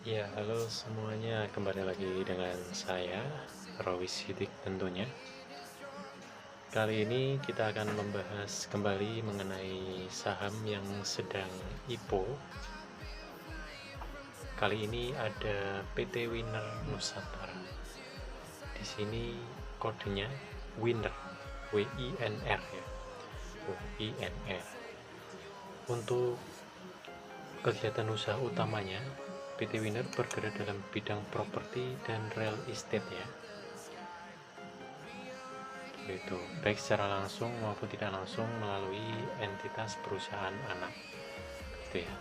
Ya, halo semuanya, kembali lagi dengan saya, Rowi Sidik tentunya. Kali ini kita akan membahas kembali mengenai saham yang sedang IPO. Kali ini ada PT Winner Nusantara. Di sini kodenya Winner, WINR ya, WINR. Untuk kegiatan usaha utamanya, PT Winner bergerak dalam bidang properti dan real estate ya. Itu baik secara langsung maupun tidak langsung melalui entitas perusahaan anak gitu ya.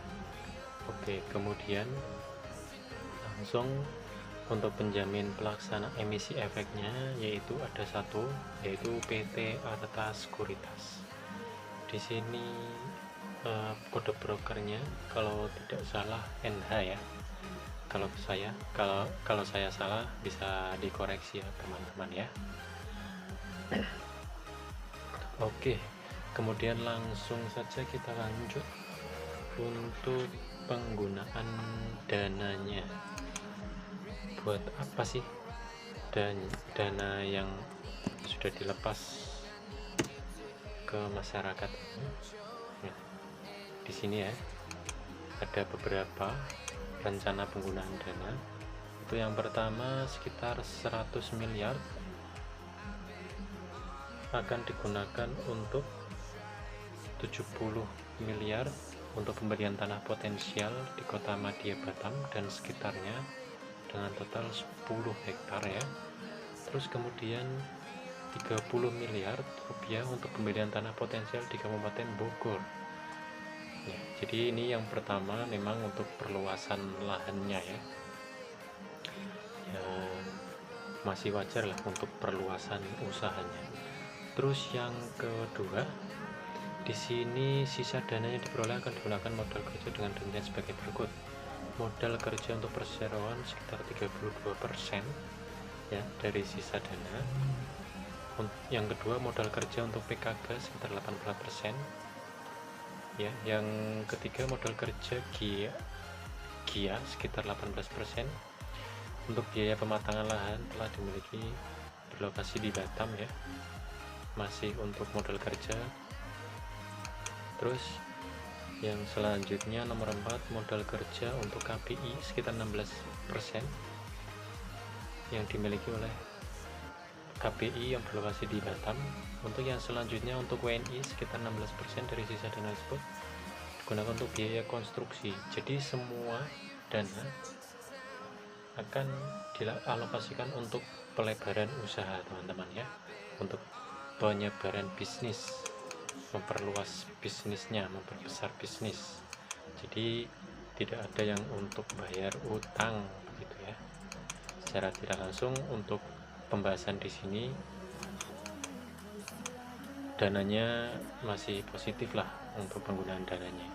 Oke, kemudian langsung untuk penjamin pelaksana emisi efeknya yaitu ada satu, yaitu PT Arta Sekuritas. Di sini kode brokernya kalau tidak salah NH ya. Kalau saya salah bisa dikoreksi ya teman-teman ya. Oke, kemudian langsung saja kita lanjut untuk penggunaan dananya. Buat apa sih dana yang sudah dilepas ke masyarakat? Nah, di sini ya ada beberapa rencana penggunaan dana. Itu yang pertama sekitar 100 miliar akan digunakan untuk 70 miliar untuk pembelian tanah potensial di kota Madya Batam dan sekitarnya dengan total 10 hektar ya. Terus kemudian 30 miliar rupiah untuk pembelian tanah potensial di Kabupaten Bogor ya. Jadi ini yang pertama memang untuk perluasan lahannya ya, ya masih wajar lah untuk perluasan usahanya. Terus yang kedua, di sini sisa dananya diperoleh akan digunakan modal kerja dengan rincian sebagai berikut. Modal kerja untuk perseroan sekitar 32% ya dari sisa dana. Yang kedua, modal kerja untuk PKG sekitar 18% ya. Yang ketiga, modal kerja GIA sekitar 18%. Untuk biaya pematangan lahan telah dimiliki berlokasi di Batam ya, masih untuk modal kerja. Terus yang selanjutnya nomor 4, modal kerja untuk KPI sekitar 16% yang dimiliki oleh KPI yang berlokasi di Batam. Untuk yang selanjutnya untuk WNI sekitar 16% dari sisa dana tersebut digunakan untuk biaya konstruksi. Jadi semua dana akan dialokasikan untuk pelebaran usaha teman-teman ya, untuk penyebaran bisnis, memperluas bisnisnya, memperbesar bisnis. Jadi tidak ada yang untuk bayar utang begitu ya. Secara tidak langsung untuk pembahasan di sini dananya masih positif lah untuk penggunaan dananya.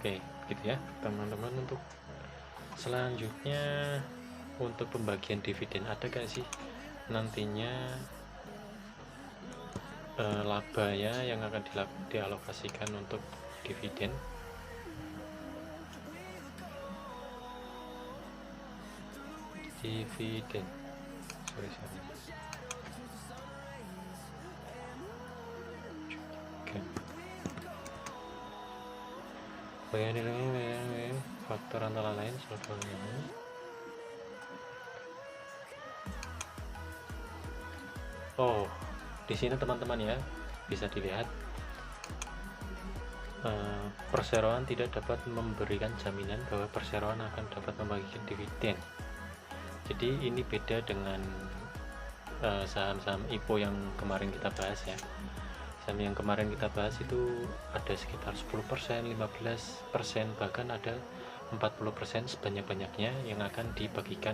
Oke, gitu ya teman-teman. Untuk selanjutnya untuk pembagian dividen, ada gak sih nantinya laba ya yang akan dialokasikan untuk dividen? Sorry. Bagian faktor antara lain sebagainya. Oh, di sini teman-teman ya bisa dilihat perseroan tidak dapat memberikan jaminan bahwa perseroan akan dapat membagikan dividen. Jadi ini beda dengan saham-saham IPO yang kemarin kita bahas ya. Saham yang kemarin kita bahas itu ada sekitar 10%, 15%, bahkan ada 40% sebanyak-banyaknya yang akan dibagikan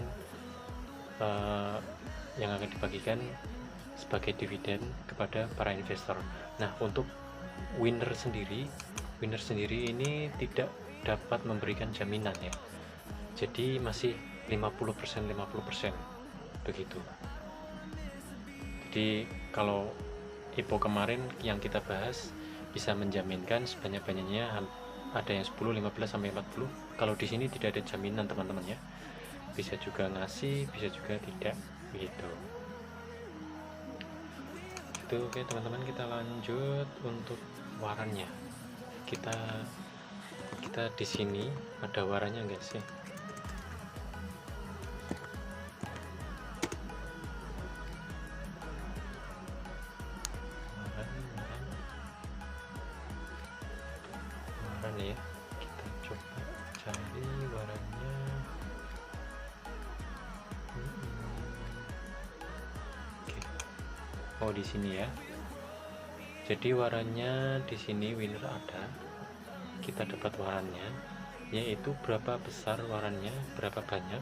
sebagai dividen kepada para investor. Nah, untuk winner sendiri ini tidak dapat memberikan jaminan ya. Jadi masih 50% begitu. Jadi kalau IPO kemarin yang kita bahas bisa menjaminkan sebanyak-banyaknya ada yang 10, 15 sampai 40. Kalau di sini tidak ada jaminan teman-teman ya, bisa juga ngasih, bisa juga tidak gitu. Itu oke teman-teman, kita lanjut untuk warannya. Kita di sini ada warannya enggak sih? Waran ya, kita coba cari warannya. Oke. Oh, di sini ya. Jadi warannya di sini winner ada. Kita dapat warannya, yaitu berapa besar warannya, berapa banyak,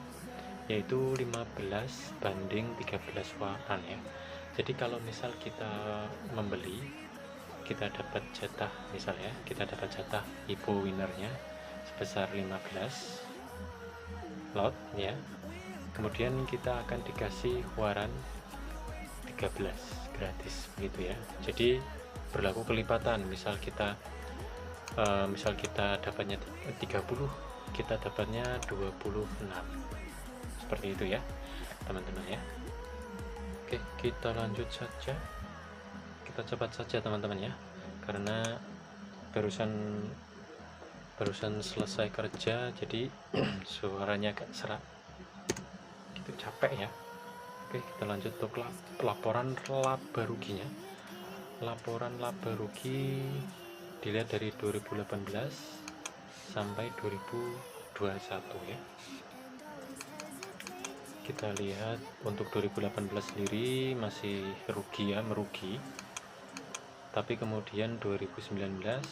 yaitu 15 banding 13 waran ya. Jadi kalau misal kita membeli, kita dapat jatah, misalnya kita dapat jatah ibu winnernya sebesar 15 lot ya, kemudian kita akan dikasih waran 13 gratis begitu ya. Jadi berlaku kelipatan, misal kita dapatnya 30, kita dapatnya 26, seperti itu ya teman-teman ya. Oke, kita lanjut saja, kita cepat saja teman-teman ya, karena barusan selesai kerja, jadi suaranya agak serak, itu capek ya. Oke, kita lanjut untuk laporan laba ruginya. Laporan laba rugi dilihat dari 2018 sampai 2021 ya. Kita lihat untuk 2018 sendiri masih rugi ya, merugi. Tapi kemudian 2019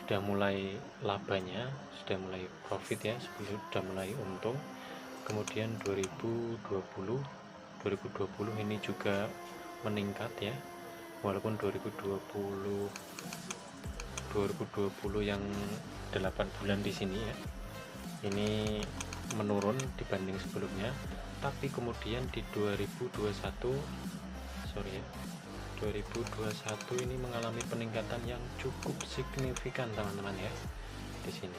sudah mulai labanya, sudah mulai profit ya, sudah mulai untung. Kemudian 2020 ini juga meningkat ya, walaupun 2020 yang 8 bulan di sini ya, ini menurun dibanding sebelumnya. Tapi kemudian di 2021 ini mengalami peningkatan yang cukup signifikan teman-teman ya. Di sini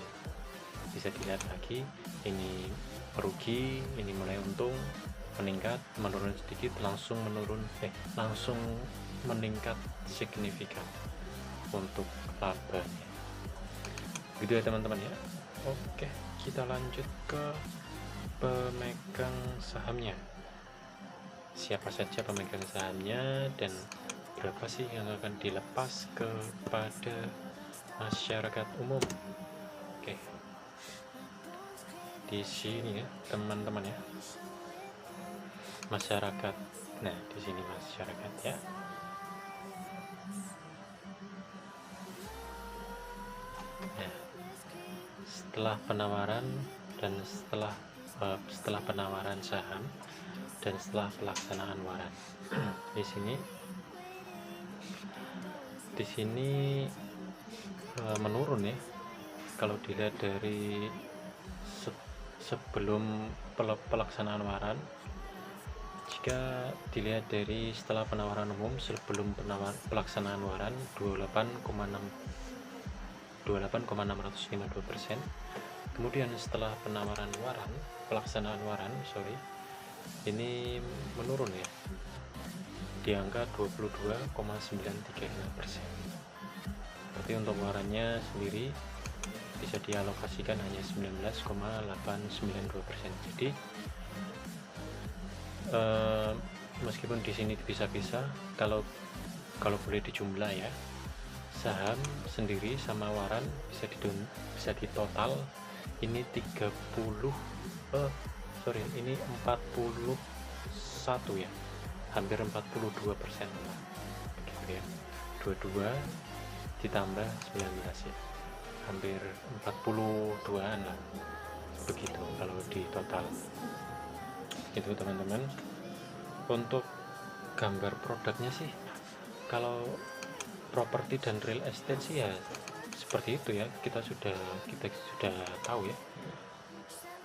bisa dilihat lagi, ini merugi, ini mulai untung, meningkat, menurun sedikit, langsung meningkat signifikan untuk labanya. Gitu ya teman-teman ya. Oke, kita lanjut ke pemegang sahamnya. Siapa saja pemegang sahamnya dan berapa sih yang akan dilepas kepada masyarakat umum. Oke, di sini ya teman-teman ya, masyarakat. Nah, di sini masyarakat ya. Nah, setelah penawaran dan setelah penawaran saham dan setelah pelaksanaan waran, di sini menurun ya. Kalau dilihat dari sebelum pelaksanaan waran, jika dilihat dari setelah penawaran umum sebelum pelaksanaan waran 28,652%. Kemudian setelah penawaran waran, pelaksanaan waran, ini menurun ya, di angka 22,935%. Berarti untuk warannya sendiri bisa dialokasikan hanya 19,892%. Jadi meskipun di sini bisa-bisa, kalau boleh dijumlah ya, saham sendiri sama waran bisa ditotal ini 41 ya, hampir 42% begitu ya. 22 ditambah 19 ya, hampir 42an lah begitu kalau di total itu teman-teman. Untuk gambar produknya sih, kalau properti dan real estate sih ya seperti itu ya, kita sudah tahu ya,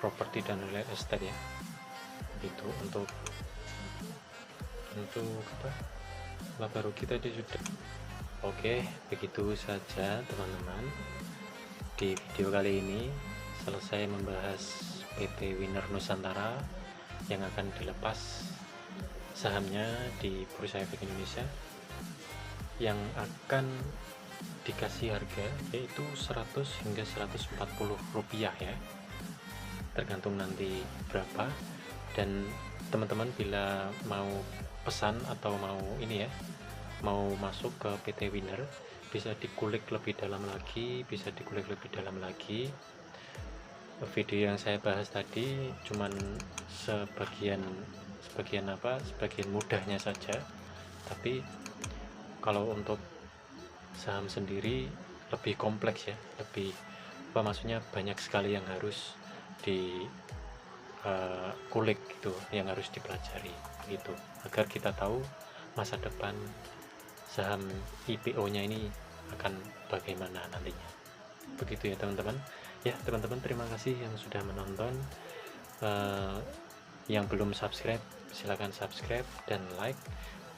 properti dan real estate ya, itu untuk laba rugi tadi sudah. Oke, begitu saja teman-teman. Di video kali ini selesai membahas PT Winner Nusantara yang akan dilepas sahamnya di Bursa Efek Indonesia, yang akan dikasih harga yaitu 100 hingga 140 rupiah ya, tergantung nanti berapa. Dan teman-teman bila mau pesan atau mau ini ya, mau masuk ke PT Winner, bisa dikulik lebih dalam lagi, Video yang saya bahas tadi cuman sebagian mudahnya saja, tapi kalau untuk saham sendiri lebih kompleks ya, maksudnya banyak sekali yang harus di kulik gitu, yang harus dipelajari gitu, agar kita tahu masa depan saham IPO-nya ini akan bagaimana nantinya. Begitu ya teman-teman. Ya teman-teman, terima kasih yang sudah menonton. Yang belum subscribe silahkan subscribe dan like,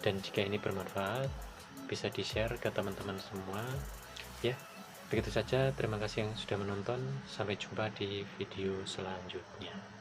dan jika ini bermanfaat bisa di share ke teman-teman semua ya. Begitu saja, terima kasih yang sudah menonton, sampai jumpa di video selanjutnya.